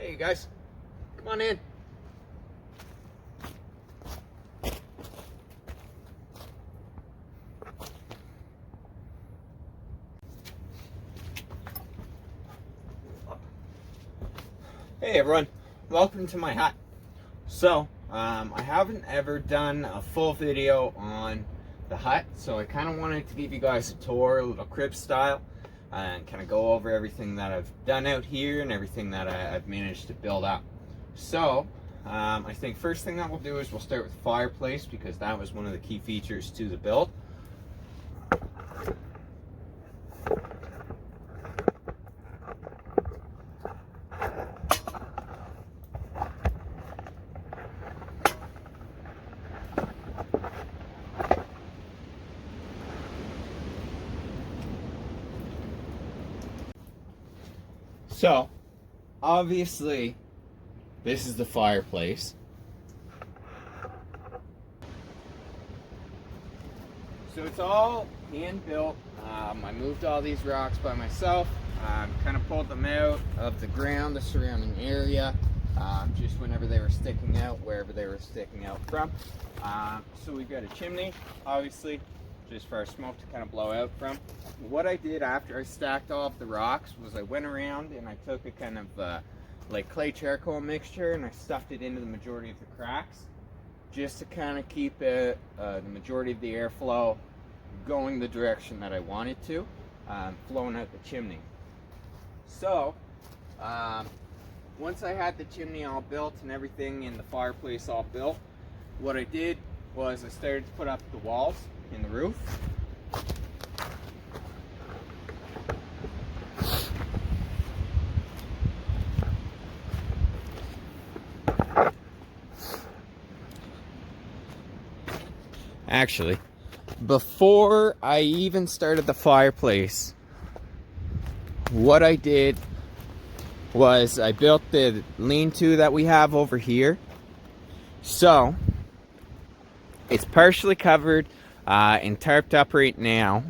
Hey you guys, come on in. Hey everyone, welcome to my hut. So, I haven't ever done a full video on the hut, so I kind of wanted to give you guys a tour, a little crib style, and kind of go over everything that I've done out here and everything that I've managed to build up. So, I think first thing that we'll do is we'll start with the fireplace, because that was one of the key features to the build. So, obviously, this is the fireplace. So it's all hand built. I moved all these rocks by myself. Kind of pulled them out of the ground, the surrounding area, just whenever they were sticking out, wherever they were sticking out from. So we've got a chimney, obviously, just for our smoke to kind of blow out from. What I did after I stacked all of the rocks was I went around and I took a kind of like clay charcoal mixture and I stuffed it into the majority of the cracks, just to kind of keep it, the majority of the airflow going the direction that I wanted to, flowing out the chimney. So once I had the chimney all built and everything in the fireplace all built, what I did was I started to put up the walls in the roof. Actually, before I even started the fireplace, what I did was I built the lean-to that we have over here. So it's partially covered and tarped up right now.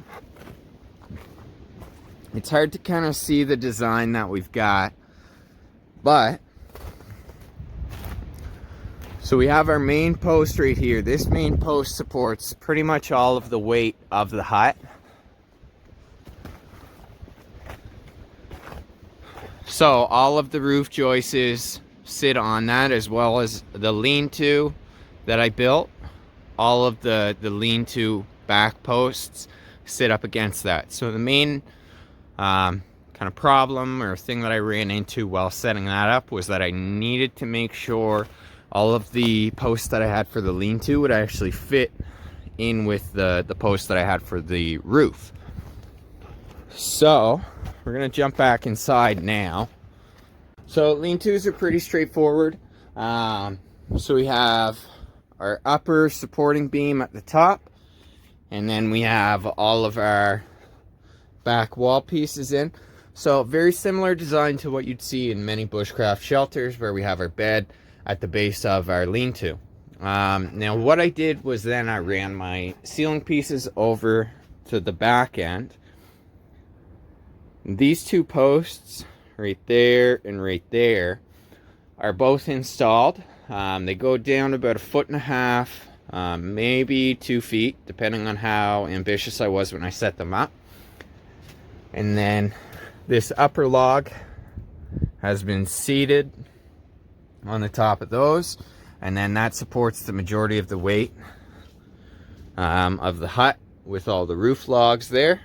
It's hard to kind of see the design that we've got, but so we have our main post right here. This main post supports pretty much all of the weight of the hut. So all of the roof joists sit on that, as well as the lean-to that I built. All of the lean-to back posts sit up against that. So the main kind of problem or thing that I ran into while setting that up was that I needed to make sure all of the posts that I had for the lean-to would actually fit in with the posts that I had for the roof. So we're gonna jump back inside now. So lean-tos are pretty straightforward. So we have our upper supporting beam at the top, and then we have all of our back wall pieces in. So very similar design to what you'd see in many bushcraft shelters, where we have our bed at the base of our lean-to. Now what I did was then I ran my ceiling pieces over to the back end. These two posts right there and right there are both installed. They go down about 1.5 feet, maybe 2 feet, depending on how ambitious I was when I set them up. And then this upper log has been seated on the top of those, and then that supports the majority of the weight of the hut with all the roof logs there.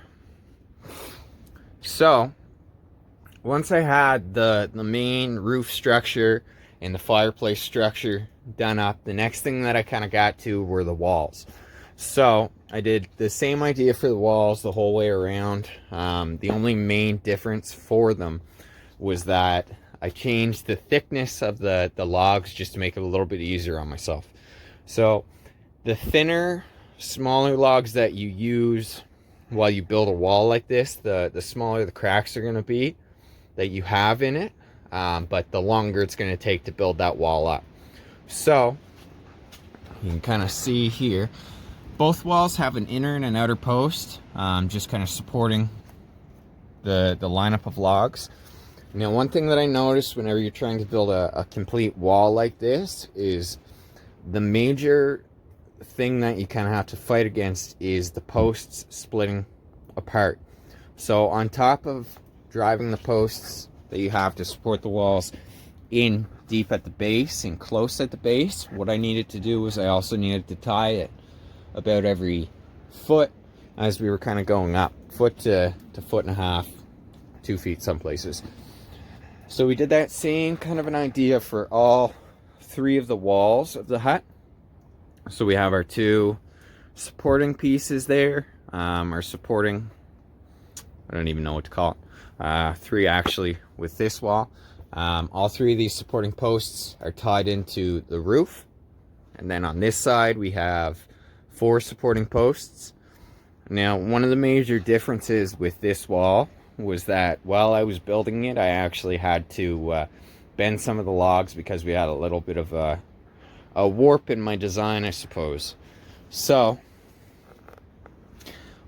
So once I had the main roof structure and the fireplace structure done up, the next thing that I kind of got to were the walls. So I did the same idea for the walls the whole way around. The only main difference for them was that I changed the thickness of the logs just to make it a little bit easier on myself. So the thinner, smaller logs that you use while you build a wall like this, the smaller the cracks are going to be that you have in it, but the longer it's going to take to build that wall up. So you can kind of see here, both walls have an inner and an outer post, just kind of supporting the lineup of logs. Now, one thing that I noticed whenever you're trying to build a complete wall like this is the major thing that you kind of have to fight against is the posts splitting apart. So on top of driving the posts that you have to support the walls in deep at the base and close at the base, what I needed to do was I also needed to tie it about every foot as we were kind of going up, foot to foot and a half, 2 feet some places. So we did that same kind of an idea for all 3 of the walls of the hut. So we have our 2 supporting pieces there, our supporting, I don't even know what to call it, 3 actually with this wall. All 3 of these supporting posts are tied into the roof. And then on this side we have 4 supporting posts. Now, one of the major differences with this wall was that while I was building it, I actually had to bend some of the logs because we had a little bit of a warp in my design, I suppose. So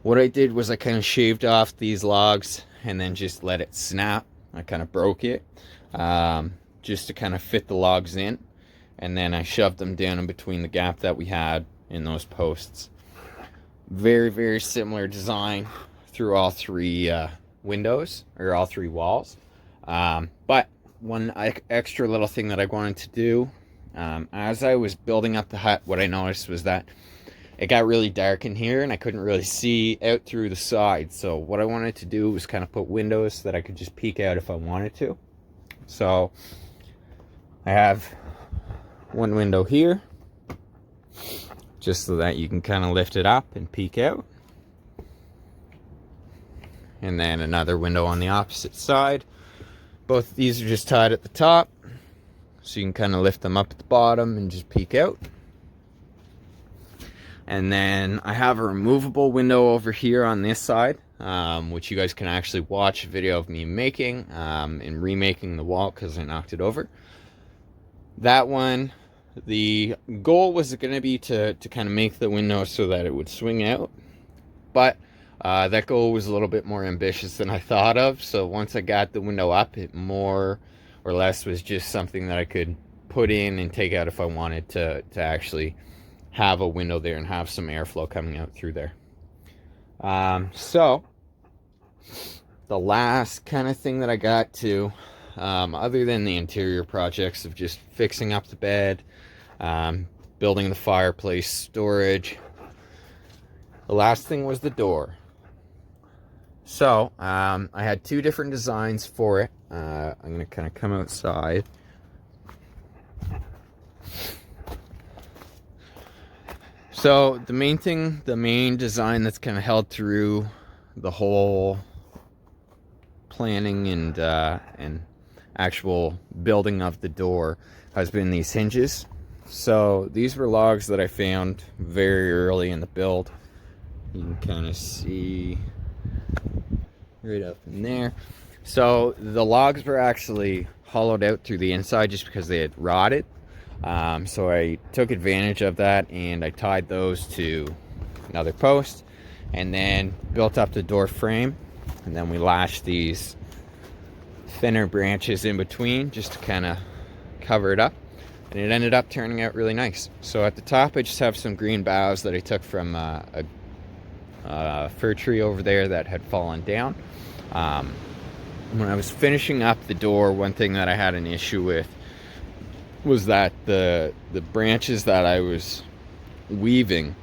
what I did was I kind of shaved off these logs and then just let it snap. I kind of broke it just to kind of fit the logs in, and then I shoved them down in between the gap that we had in those posts. Very, very similar design through all 3 windows, or all 3 walls. But one extra little thing that I wanted to do, as I was building up the hut, what I noticed was that it got really dark in here and I couldn't really see out through the sides. So what I wanted to do was kind of put windows so that I could just peek out if I wanted to. So I have one window here, just so that you can kind of lift it up and peek out. And then another window on the opposite side. Both of these are just tied at the top, so you can kind of lift them up at the bottom and just peek out. And then I have a removable window over here on this side, which you guys can actually watch a video of me making and remaking the wall because I knocked it over. That one, the goal was going to be to kind of make the window so that it would swing out, but that goal was a little bit more ambitious than I thought of. So once I got the window up, it more or less was just something that I could put in and take out if I wanted to actually have a window there and have some airflow coming out through there. So the last kind of thing that I got to, other than the interior projects of just fixing up the bed, building the fireplace, storage, the last thing was the door. So I had 2 different designs for it. I'm going to kind of come outside. So the main design that's kind of held through the whole planning and actual building of the door has been these hinges. So these were logs that I found very early in the build. You can kind of see right up in there. So the logs were actually hollowed out through the inside just because they had rotted. So I took advantage of that and I tied those to another post and then built up the door frame, and then we lashed these thinner branches in between just to kind of cover it up, and it ended up turning out really nice. So at the top I just have some green boughs that I took from a fir tree over there that had fallen down. When I was finishing up the door, one thing that I had an issue with was that the branches that I was weaving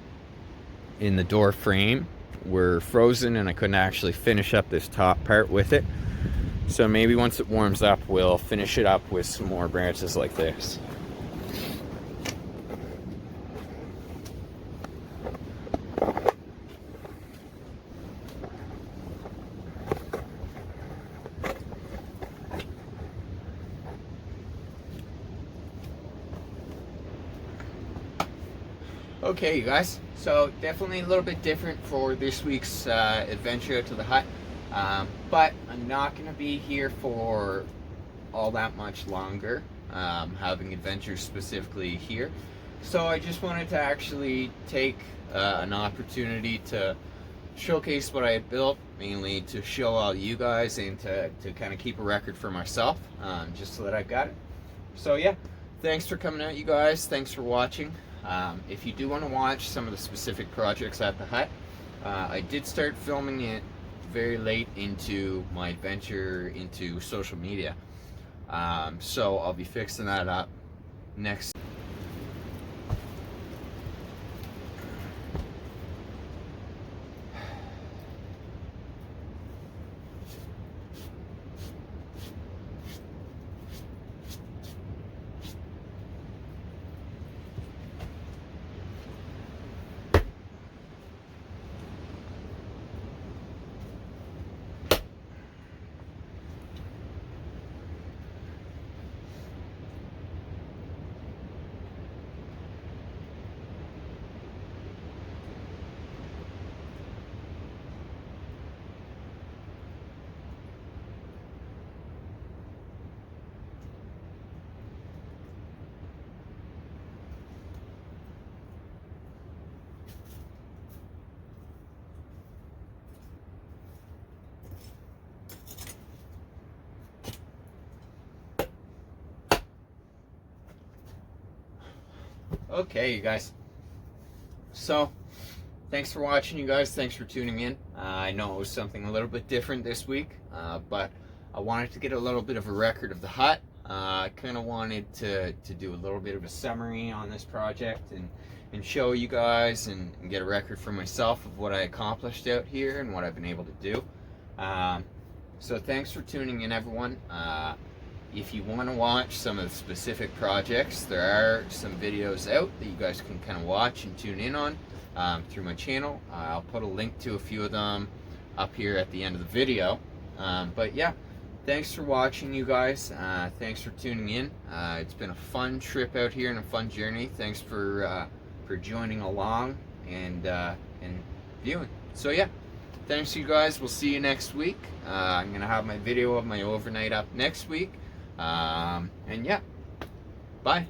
in the door frame were frozen and I couldn't actually finish up this top part with it. So maybe once it warms up, we'll finish it up with some more branches like this. Okay, you guys, so definitely a little bit different for this week's adventure out to the hut, but I'm not going to be here for all that much longer, having adventures specifically here. So I just wanted to actually take an opportunity to showcase what I had built, mainly to show all you guys and to kind of keep a record for myself, just so that I got it. So yeah, thanks for coming out, you guys. Thanks for watching. If you do want to watch some of the specific projects at the hut, I did start filming it very late into my adventure into social media. So I'll be fixing that up next. Okay, you guys. So, thanks for watching, you guys. Thanks for tuning in. I know it was something a little bit different this week, but I wanted to get a little bit of a record of the hut. I kind of wanted to do a little bit of a summary on this project and show you guys and get a record for myself of what I accomplished out here and what I've been able to do. So thanks for tuning in, everyone. If you want to watch some of the specific projects, there are some videos out that you guys can kind of watch and tune in on through my channel. I'll put a link to a few of them up here at the end of the video. But yeah, thanks for watching, you guys. Thanks for tuning in. It's been a fun trip out here and a fun journey. Thanks for joining along and viewing. So yeah, thanks, you guys. We'll see you next week. I'm gonna have my video of my overnight up next week. And yeah, bye.